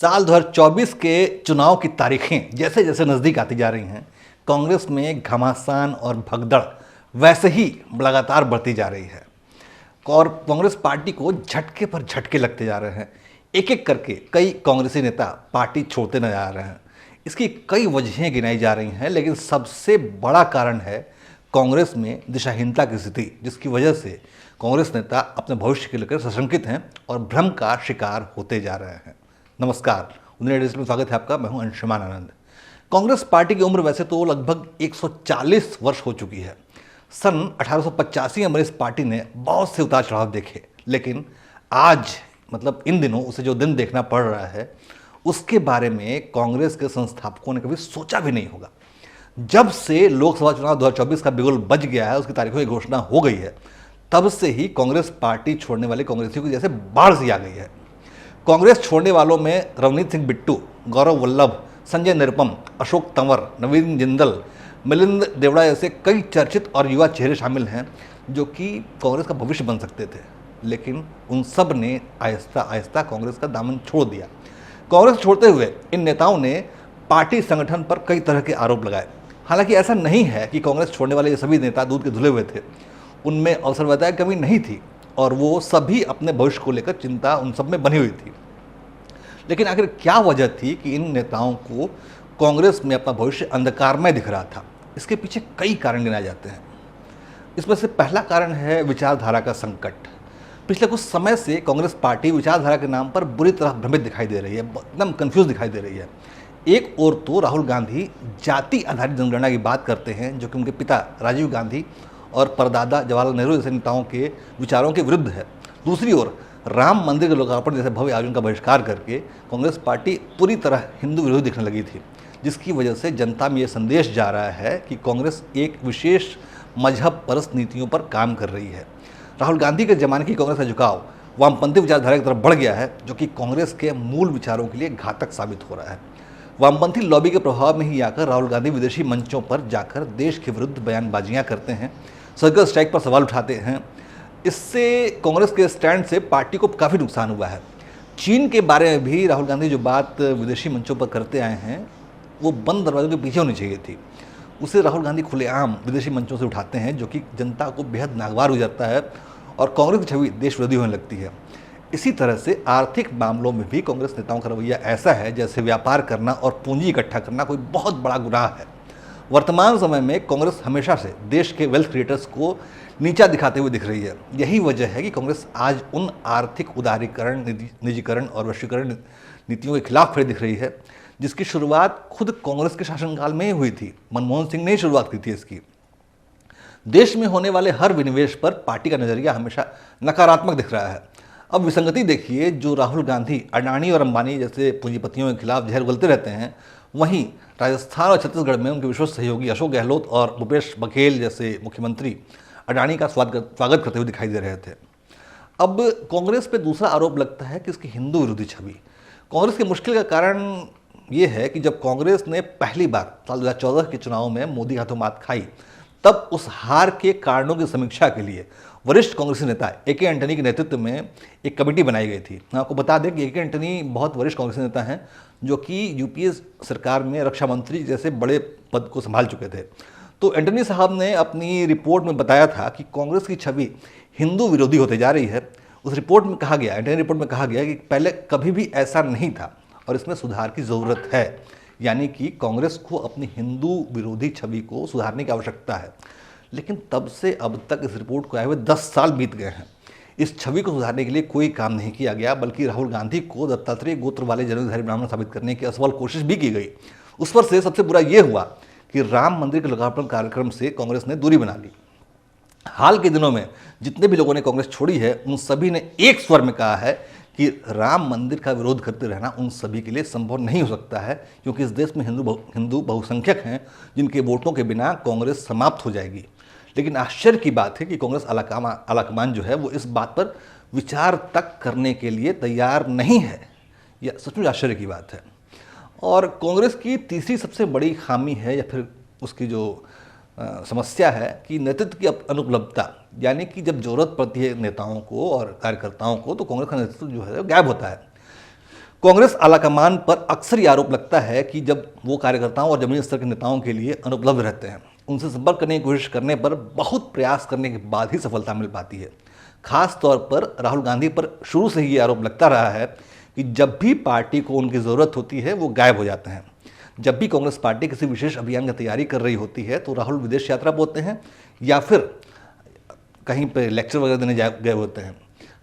साल 2024 के चुनाव की तारीखें जैसे जैसे नज़दीक आती जा रही हैं, कांग्रेस में घमासान और भगदड़ वैसे ही लगातार बढ़ती जा रही है और कांग्रेस पार्टी को झटके पर झटके लगते जा रहे हैं। एक एक करके कई कांग्रेसी नेता पार्टी छोड़ते नजर आ रहे हैं। इसकी कई वजहें गिनाई जा रही हैं, लेकिन सबसे बड़ा कारण है कांग्रेस में दिशाहीनता की स्थिति, जिसकी वजह से कांग्रेस नेता अपने भविष्य को लेकर सशंकित हैं और भ्रम का शिकार होते जा रहे हैं। नमस्कार, उन्हें में स्वागत है आपका। मैं हूं अंशुमान आनंद। कांग्रेस पार्टी की उम्र वैसे तो लगभग 140 वर्ष हो चुकी है। सन 1885 में इस पार्टी ने बहुत से उतार चढ़ाव देखे, लेकिन आज मतलब इन दिनों उसे जो दिन देखना पड़ रहा है, उसके बारे में कांग्रेस के संस्थापकों ने कभी सोचा भी नहीं होगा। जब से लोकसभा चुनाव 2024 का बिगुल बज गया है, उसकी तारीखों की घोषणा हो गई है, तब से ही कांग्रेस पार्टी छोड़ने वाले कांग्रेसियों की जैसे बाढ़ सी आ गई है। कांग्रेस छोड़ने वालों में रवनीत सिंह बिट्टू, गौरव वल्लभ, संजय निरुपम, अशोक तंवर, नवीन जिंदल, मिलिंद देवड़ा जैसे कई चर्चित और युवा चेहरे शामिल हैं जो कि कांग्रेस का भविष्य बन सकते थे, लेकिन उन सब ने आहिस्ता आहिस्ता कांग्रेस का दामन छोड़ दिया। कांग्रेस छोड़ते हुए इन नेताओं ने पार्टी संगठन पर कई तरह के आरोप लगाए। हालांकि ऐसा नहीं है कि कांग्रेस छोड़ने वाले ये सभी नेता दूध के धुले हुए थे। उनमें अवसरवादिता की कमी नहीं थी और वो सभी अपने भविष्य को लेकर चिंता उन सब में बनी हुई थी। लेकिन आखिर क्या वजह थी कि इन नेताओं को कांग्रेस में अपना भविष्य अंधकारमय दिख रहा था? इसके पीछे कई कारण गिनाए जाते हैं। इसमें से पहला कारण है विचारधारा का संकट। पिछले कुछ समय से कांग्रेस पार्टी विचारधारा के नाम पर बुरी तरह भ्रमित दिखाई दे रही है, एकदम कंफ्यूज दिखाई दे रही है। एक ओर तो राहुल गांधी जाति आधारित जनगणना की बात करते हैं, जो कि उनके पिता राजीव गांधी और परदादा जवाहरलाल नेहरू जैसे नेताओं के विचारों के विरुद्ध है। दूसरी ओर राम मंदिर के लोकार्पण जैसे भव्य आयोजन का बहिष्कार करके कांग्रेस पार्टी पूरी तरह हिंदू विरोधी दिखने लगी थी, जिसकी वजह से जनता में यह संदेश जा रहा है कि कांग्रेस एक विशेष मजहब परस्त नीतियों पर काम कर रही है। राहुल गांधी के जमाने की कांग्रेस का झुकाव वामपंथी विचारधारा की तरफ बढ़ गया है, जो कि कांग्रेस के मूल विचारों के लिए घातक साबित हो रहा है। वामपंथी लॉबी के प्रभाव में ही आकर राहुल गांधी विदेशी मंचों पर जाकर देश के विरुद्ध बयानबाजियां करते हैं, सर्जिकल स्ट्राइक पर सवाल उठाते हैं। इससे कांग्रेस के स्टैंड से पार्टी को काफ़ी नुकसान हुआ है। चीन के बारे में भी राहुल गांधी जो बात विदेशी मंचों पर करते आए हैं, वो बंद दरवाजों के पीछे होनी चाहिए थी। उसे राहुल गांधी खुलेआम विदेशी मंचों से उठाते हैं, जो कि जनता को बेहद नागवार हो जाता है और कांग्रेस की छवि देश विरोधी होने लगती है। इसी तरह से आर्थिक मामलों में भी कांग्रेस नेताओं का रवैया ऐसा है जैसे व्यापार करना और पूंजी इकट्ठा करना कोई बहुत बड़ा गुनाह है। वर्तमान समय में कांग्रेस हमेशा से देश के वेल्थ क्रिएटर्स को नीचा दिखाते हुए दिख रही है। यही वजह है कि कांग्रेस आज उन आर्थिक उदारीकरण, निजीकरण और वैश्वीकरण नीतियों के खिलाफ खड़ी दिख रही है, जिसकी शुरुआत खुद कांग्रेस के शासनकाल में ही हुई थी। मनमोहन सिंह ने ही शुरुआत की थी इसकी। देश में होने वाले हर विनिवेश पर पार्टी का नजरिया हमेशा नकारात्मक दिख रहा है। अब विसंगति देखिए, जो राहुल गांधी अडानी और अंबानी जैसे पूंजीपतियों के खिलाफ जहर उगलते रहते हैं, वहीं राजस्थान और छत्तीसगढ़ में उनके विश्वस्त सहयोगी अशोक गहलोत और भूपेश बघेल जैसे मुख्यमंत्री अडानी का स्वागत करते हुए दिखाई दे रहे थे। अब कांग्रेस पे दूसरा आरोप लगता है कि इसकी हिंदू विरोधी छवि। कांग्रेस की मुश्किल का कारण ये है कि जब कांग्रेस ने पहली बार साल 2014 के चुनाव में मोदी हाथों मात खाई, तब उस हार के कारणों की समीक्षा के लिए वरिष्ठ कांग्रेसी नेता ए.के. एंटनी के नेतृत्व में एक कमेटी बनाई गई थी। मैं आपको बता दें कि ए.के. एंटनी बहुत वरिष्ठ कांग्रेसी नेता हैं, जो कि यूपीए सरकार में रक्षा मंत्री जैसे बड़े पद को संभाल चुके थे। तो एंटनी साहब ने अपनी रिपोर्ट में बताया था कि कांग्रेस की छवि हिंदू विरोधी होते जा रही है। उस रिपोर्ट में कहा गया, एंटनी रिपोर्ट में कहा गया कि पहले कभी भी ऐसा नहीं था और इसमें सुधार की ज़रूरत है। यानी कि कांग्रेस को अपनी हिंदू विरोधी छवि को सुधारने की आवश्यकता है। लेकिन तब से अब तक इस रिपोर्ट को आए हुए 10 साल बीत गए हैं। इस छवि को सुधारने के लिए कोई काम नहीं किया गया, बल्कि राहुल गांधी को दत्तात्रेय गोत्र वाले जन्मधारी ब्राह्मण साबित करने की असफल कोशिश भी की गई। उस पर से सबसे बुरा यह हुआ कि राम मंदिर के लोकार्पण कार्यक्रम से कांग्रेस ने दूरी बना ली। हाल के दिनों में जितने भी लोगों ने कांग्रेस छोड़ी है, उन सभी ने एक स्वर में कहा है कि राम मंदिर का विरोध करते रहना उन सभी के लिए संभव नहीं हो सकता है, क्योंकि इस देश में हिंदू बहुसंख्यक हैं जिनके वोटों के बिना कांग्रेस समाप्त हो जाएगी। लेकिन आश्चर्य की बात है कि कांग्रेस आलाकमान जो है वो इस बात पर विचार तक करने के लिए तैयार नहीं है। यह सचमुच आश्चर्य की बात है। और कांग्रेस की तीसरी सबसे बड़ी खामी है, या फिर उसकी जो समस्या है कि नेतृत्व की अनुपलब्धता। यानी कि जब जरूरत पड़ती है नेताओं को और कार्यकर्ताओं को, तो कांग्रेस का नेतृत्व जो है गायब होता है। कांग्रेस आलाकमान पर अक्सर ये आरोप लगता है कि जब वो कार्यकर्ताओं और जमीनी स्तर के नेताओं के लिए अनुपलब्ध रहते हैं, उनसे संपर्क करने की कोशिश करने पर बहुत प्रयास करने के बाद ही सफलता मिल पाती है। खास तौर पर राहुल गांधी पर शुरू से ही ये आरोप लगता रहा है कि जब भी पार्टी को उनकी ज़रूरत होती है वो गायब हो जाते हैं। जब भी कांग्रेस पार्टी किसी विशेष अभियान की तैयारी कर रही होती है तो राहुल विदेश यात्रा पर होते हैं या फिर कहीं पर लेक्चर वगैरह देने गए होते हैं।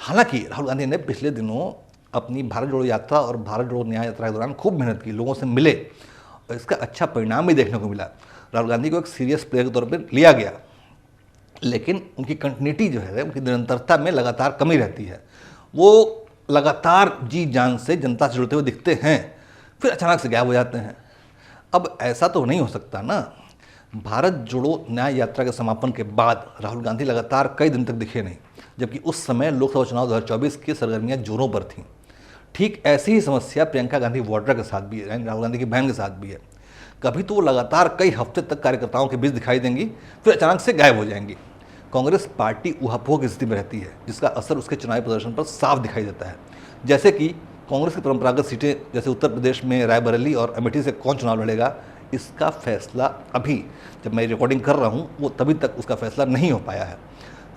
हालांकि राहुल गांधी ने पिछले दिनों अपनी भारत जोड़ो यात्रा और भारत जोड़ो न्याय यात्रा के दौरान खूब मेहनत की, लोगों से मिले और इसका अच्छा परिणाम भी देखने को मिला। राहुल गांधी को एक सीरियस प्लेयर के तौर पर लिया गया, लेकिन उनकी कंटिन्यूटी जो है, उनकी निरंतरता में लगातार कमी रहती है। वो लगातार जी जान से जनता से जुड़ते हुए दिखते हैं, फिर अचानक से गायब हो जाते हैं। अब ऐसा तो नहीं हो सकता ना। भारत जोड़ो न्याय यात्रा के समापन के बाद राहुल गांधी लगातार कई दिन तक दिखे नहीं, जबकि उस समय लोकसभा चुनाव 2024 की सरगर्मियां जोरों पर थीं। ठीक ऐसी ही समस्या प्रियंका गांधी वाड्रा के साथ भी है, राहुल गांधी की बहन के साथ भी है। कभी तो वो लगातार कई हफ्ते तक कार्यकर्ताओं के बीच दिखाई देंगी, फिर अचानक से गायब हो जाएंगी। कांग्रेस पार्टी ऊहापोह की स्थिति में रहती है, जिसका असर उसके चुनावी प्रदर्शन पर साफ दिखाई देता है। जैसे कि कांग्रेस की परंपरागत सीटें जैसे उत्तर प्रदेश में रायबरेली और अमेठी से कौन चुनाव लड़ेगा, इसका फैसला अभी जब मैं रिकॉर्डिंग कर रहा हूँ वो तभी तक उसका फैसला नहीं हो पाया है।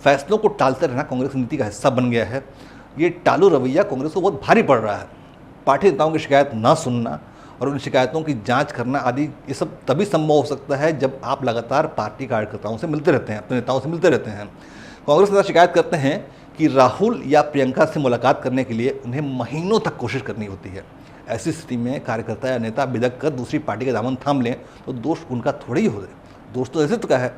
फैसलों को टालते रहना कांग्रेस नीति का हिस्सा बन गया है। ये टालू रवैया कांग्रेस को बहुत भारी पड़ रहा है। पार्टी नेताओं की शिकायत ना सुनना और उन शिकायतों की जांच करना आदि, ये सब तभी संभव हो सकता है जब आप लगातार पार्टी कार्यकर्ताओं से मिलते रहते हैं, अपने नेताओं से मिलते रहते हैं। कांग्रेस नेता शिकायत करते हैं कि राहुल या प्रियंका से मुलाकात करने के लिए उन्हें महीनों तक कोशिश करनी होती है। ऐसी स्थिति में कार्यकर्ता या नेता बिदक कर दूसरी पार्टी का दामन थाम लें तो दोष उनका थोड़ी ही हो जाए, दोष तो नेतृत्व का है।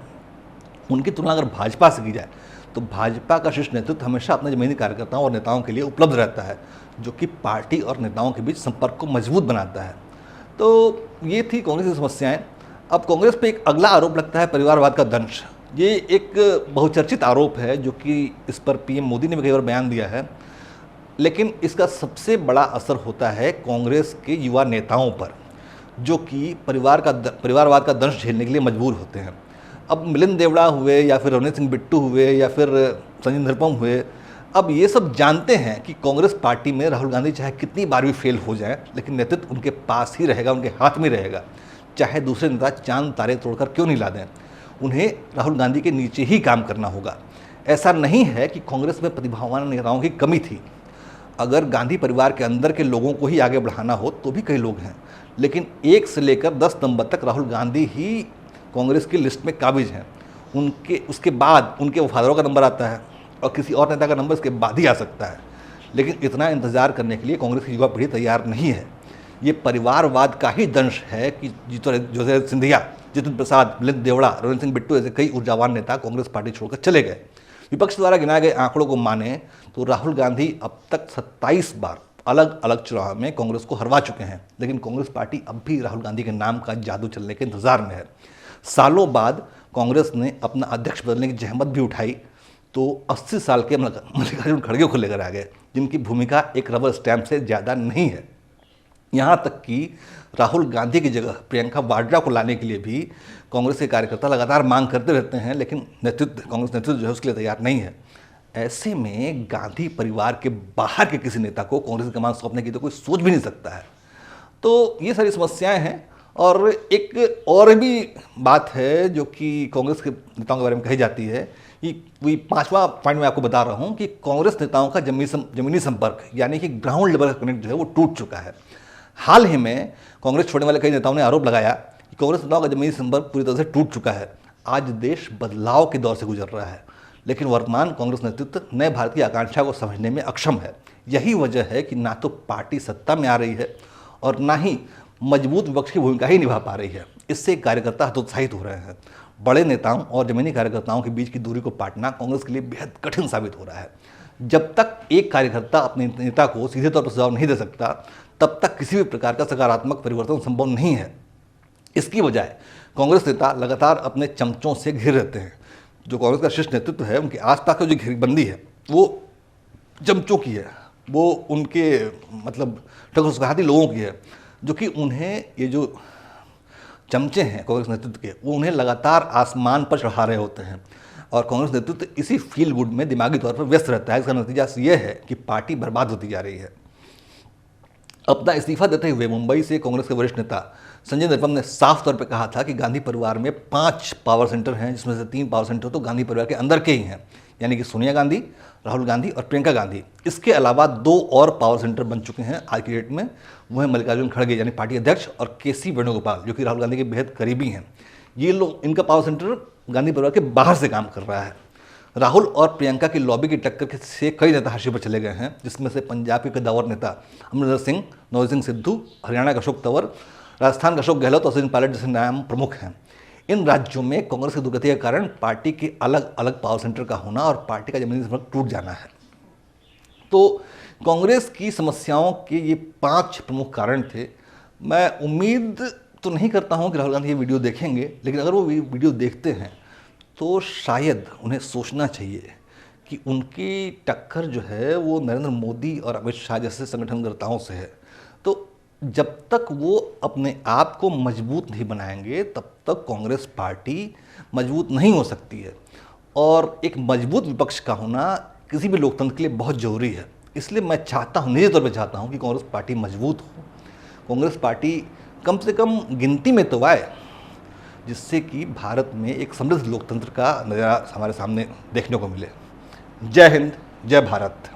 उनकी तुलना अगर भाजपा से की जाए तो भाजपा का शीर्ष नेतृत्व हमेशा अपने जमीनी कार्यकर्ताओं और नेताओं के लिए उपलब्ध रहता है, जो कि पार्टी और नेताओं के बीच संपर्क को मजबूत बनाता है। तो ये थी कांग्रेस की समस्याएं। अब कांग्रेस पे एक अगला आरोप लगता है परिवारवाद का दंश। ये एक बहुचर्चित आरोप है जो कि इस पर पीएम मोदी ने भी कई बार बयान दिया है, लेकिन इसका सबसे बड़ा असर होता है कांग्रेस के युवा नेताओं पर, जो कि परिवारवाद का दंश झेलने के लिए मजबूर होते हैं। अब मिलिंद देवड़ा हुए या फिर रवनीत सिंह बिट्टू हुए या फिर संजय निरुपम हुए, अब ये सब जानते हैं कि कांग्रेस पार्टी में राहुल गांधी चाहे कितनी बार भी फेल हो जाए, लेकिन नेतृत्व उनके पास ही रहेगा, उनके हाथ में रहेगा। चाहे दूसरे नेता चांद तारे तोड़कर क्यों नहीं ला दें, उन्हें राहुल गांधी के नीचे ही काम करना होगा। ऐसा नहीं है कि कांग्रेस में प्रतिभावान नेताओं की कमी थी। अगर गांधी परिवार के अंदर के लोगों को ही आगे बढ़ाना हो तो भी कई लोग हैं, लेकिन 1 से लेकर 10 नंबर तक राहुल गांधी ही कांग्रेस की लिस्ट में काबिज हैं। उसके बाद उनके वफादारों का नंबर आता है और किसी और नेता का नंबर इसके बाद ही आ सकता है। लेकिन इतना इंतजार करने के लिए कांग्रेस की युवा पीढ़ी तैयार नहीं है। ये परिवारवाद का ही दंश है कि ज्योतिरादित्य सिंधिया, जितिन प्रसाद, मिलिंद देवड़ा, रवनीत सिंह बिट्टू ऐसे कई ऊर्जावान नेता कांग्रेस पार्टी छोड़कर चले गए। विपक्ष द्वारा गिनाए गए आंकड़ों को माने तो राहुल गांधी अब तक 27 बार अलग अलग चुनाव में कांग्रेस को हरवा चुके हैं, लेकिन कांग्रेस पार्टी अब भी राहुल गांधी के नाम का जादू चलने के इंतजार में है। सालों बाद कांग्रेस ने अपना अध्यक्ष बदलने की जहमत भी उठाई तो 80 साल के मल्लिकार्जुन खड़गे को लेकर आ गए, जिनकी भूमिका एक रबर स्टैंप से ज़्यादा नहीं है। यहाँ तक कि राहुल गांधी की जगह प्रियंका वाड्रा को लाने के लिए भी कांग्रेस के कार्यकर्ता लगातार मांग करते रहते हैं, लेकिन कांग्रेस नेतृत्व जो है उसके लिए तैयार नहीं है। ऐसे में गांधी परिवार के बाहर के किसी नेता को कांग्रेस की कमान सौंपने की तो कोई सोच भी नहीं सकता है। तो ये सारी समस्याएं हैं। और एक और भी बात है जो कि कांग्रेस के नेताओं के बारे में कही जाती है कि वही 5वां पॉइंट मैं आपको बता रहा हूँ कि कांग्रेस नेताओं का जमीनी संपर्क यानी कि ग्राउंड लेवल का कनेक्ट जो है वो टूट चुका है। हाल ही में कांग्रेस छोड़ने वाले कई नेताओं ने आरोप लगाया कि कांग्रेस नेताओं का जमीनी संपर्क पूरी तरह से टूट चुका है। आज देश बदलाव के दौर से गुजर रहा है, लेकिन वर्तमान कांग्रेस नेतृत्व नए भारत की आकांक्षा को समझने में अक्षम है। यही वजह है कि ना तो पार्टी सत्ता में आ रही है और ना ही मजबूत विपक्ष की भूमिका ही निभा पा रही है। इससे कार्यकर्ता हतोत्साहित हो रहे हैं। बड़े नेताओं और जमीनी कार्यकर्ताओं के बीच की दूरी को पाटना कांग्रेस के लिए बेहद कठिन साबित हो रहा है। जब तक एक कार्यकर्ता अपने नेता को सीधे तौर पर सुझाव नहीं दे सकता, तब तक किसी भी प्रकार का सकारात्मक परिवर्तन संभव नहीं है। इसकी बजाय कांग्रेस नेता लगातार अपने चमचों से घिर रहते हैं। जो कांग्रेस का शीर्ष नेतृत्व है, उनके आसपास की जो घेरबंदी है वो चमचों की है, वो उनके ठगोसगाती लोगों की है, जो कि उन्हें ये जो चमचे हैं कांग्रेस नेतृत्व के, वो उन्हें लगातार आसमान पर चढ़ा रहे होते हैं और कांग्रेस नेतृत्व इसी फील गुड में दिमागी तौर पर व्यस्त रहता है। इसका नतीजा ये है कि पार्टी बर्बाद होती जा रही है। अपना इस्तीफा देते हुए मुंबई से कांग्रेस के वरिष्ठ नेता संजय निरुपम ने साफ तौर पर कहा था कि गांधी परिवार में 5 पावर सेंटर हैं, जिसमें से 3 पावर सेंटर तो गांधी परिवार के अंदर के ही हैं, यानी कि सोनिया गांधी, राहुल गांधी और प्रियंका गांधी। इसके अलावा 2 और पावर सेंटर बन चुके हैं आज की डेट में। वो है मल्लिकार्जुन खड़गे यानी पार्टी अध्यक्ष और के.सी. वेणुगोपाल जो कि राहुल गांधी के बेहद करीबी हैं। ये लोग, इनका पावर सेंटर गांधी परिवार के बाहर से काम कर रहा है। राहुल और प्रियंका की लॉबी की टक्कर से कई नेता हाशिए पर चले गए हैं, जिसमें से पंजाब के कद्दावर नेता अमरिंदर सिंह, नवजोत सिंह सिद्धू, हरियाणा का अशोक तंवर, राजस्थान का अशोक गहलोत और सचिन पायलट जैसे नाम प्रमुख हैं। इन राज्यों में कांग्रेस की दुर्गति के कारण पार्टी के अलग अलग पावर सेंटर का होना और पार्टी का जमीनी संपर्क टूट जाना है। तो कांग्रेस की समस्याओं के ये 5 प्रमुख कारण थे। मैं उम्मीद तो नहीं करता हूं कि राहुल गांधी ये वीडियो देखेंगे, लेकिन अगर वो वीडियो देखते हैं तो शायद उन्हें सोचना चाहिए कि उनकी टक्कर जो है वो नरेंद्र मोदी और अमित शाह जैसे संगठनकर्ताओं से है। तो जब तक वो अपने आप को मजबूत नहीं बनाएंगे तब तक कांग्रेस पार्टी मजबूत नहीं हो सकती है। और एक मजबूत विपक्ष का होना किसी भी लोकतंत्र के लिए बहुत ज़रूरी है। इसलिए मैं चाहता हूँ, निजी तौर पर चाहता हूँ कि कांग्रेस पार्टी मजबूत हो, कांग्रेस पार्टी कम से कम गिनती में तो आए, जिससे कि भारत में एक समृद्ध लोकतंत्र का नज़ारा हमारे सामने देखने को मिले। जय हिंद, जय भारत।